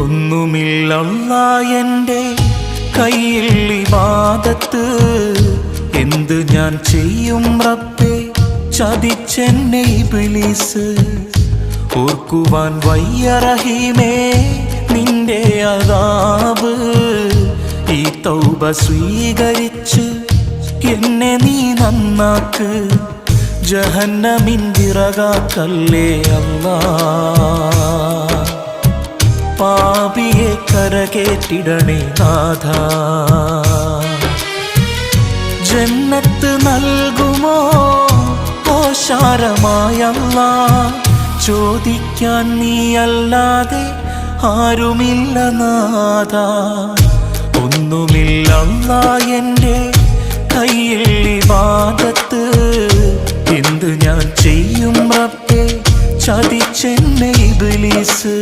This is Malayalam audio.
ഒന്നുമില്ല എൻ്റെ കയ്യിൽ ഇബാദത്ത്, എന്ത് ഞാൻ ചെയ്യും റബ്ബേ ചതിച്ചെന്നെ ഇബ്ലീസ്. ഓർക്കുവാൻ വയ്യ റഹീമേ നിന്റെ അദാബ്, ഈ തൗബ സ്വീകരിച്ച് എന്നെ നീ നന്നാക്ക്, ജഹന്നമിൻ വിറകാക്കല്ലേ അല്ലാ. പാപിയെ കരകേറ്റിടണേ നാഥാ, ജന്നത്ത് നൽകുമോ ഓശാരമായല്ലാ. ചോദിക്കാൻ നീയല്ലാതെ ആരുമില്ല നാഥാ. ഒന്നുമില്ല എൻ്റെ കയ്യിൽ ഇബാദത്ത്, എന്ത് ഞാൻ ചെയ്യും റബ്ബേ ചതിച്ചെന്നെ ഇബ്ലീസ്.